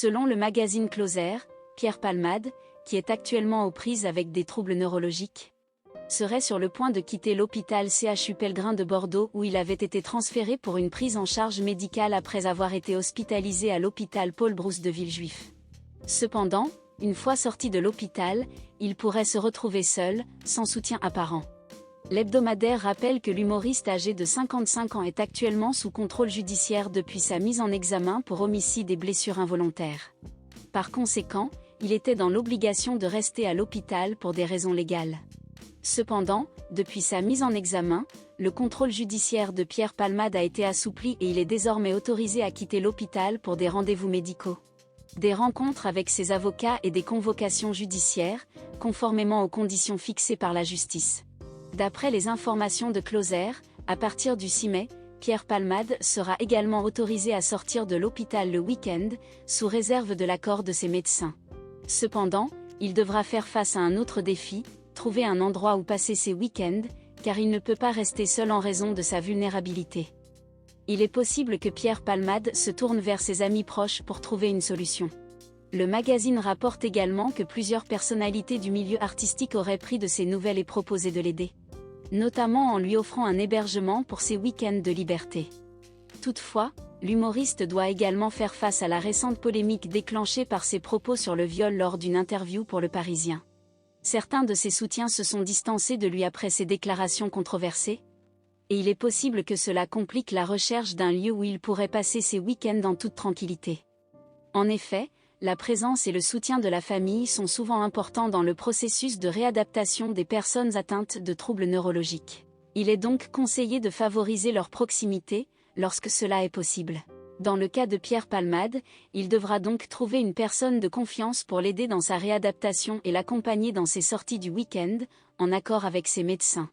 Selon le magazine Closer, Pierre Palmade, qui est actuellement aux prises avec des troubles neurologiques, serait sur le point de quitter l'hôpital CHU Pellegrin de Bordeaux où il avait été transféré pour une prise en charge médicale après avoir été hospitalisé à l'hôpital Paul Brousse de Villejuif. Cependant, une fois sorti de l'hôpital, il pourrait se retrouver seul, sans soutien apparent. L'hebdomadaire rappelle que l'humoriste âgé de 55 ans est actuellement sous contrôle judiciaire depuis sa mise en examen pour homicide et blessures involontaires. Par conséquent, il était dans l'obligation de rester à l'hôpital pour des raisons légales. Cependant, depuis sa mise en examen, le contrôle judiciaire de Pierre Palmade a été assoupli et il est désormais autorisé à quitter l'hôpital pour des rendez-vous médicaux, des rencontres avec ses avocats et des convocations judiciaires, conformément aux conditions fixées par la justice. D'après les informations de Closer, à partir du 6 mai, Pierre Palmade sera également autorisé à sortir de l'hôpital le week-end, sous réserve de l'accord de ses médecins. Cependant, il devra faire face à un autre défi, trouver un endroit où passer ses week-ends, car il ne peut pas rester seul en raison de sa vulnérabilité. Il est possible que Pierre Palmade se tourne vers ses amis proches pour trouver une solution. Le magazine rapporte également que plusieurs personnalités du milieu artistique auraient pris de ses nouvelles et proposé de l'aider, notamment en lui offrant un hébergement pour ses week-ends de liberté. Toutefois, l'humoriste doit également faire face à la récente polémique déclenchée par ses propos sur le viol lors d'une interview pour Le Parisien. Certains de ses soutiens se sont distancés de lui après ces déclarations controversées, et il est possible que cela complique la recherche d'un lieu où il pourrait passer ses week-ends en toute tranquillité. En effet, la présence et le soutien de la famille sont souvent importants dans le processus de réadaptation des personnes atteintes de troubles neurologiques. Il est donc conseillé de favoriser leur proximité, lorsque cela est possible. Dans le cas de Pierre Palmade, il devra donc trouver une personne de confiance pour l'aider dans sa réadaptation et l'accompagner dans ses sorties du week-end, en accord avec ses médecins.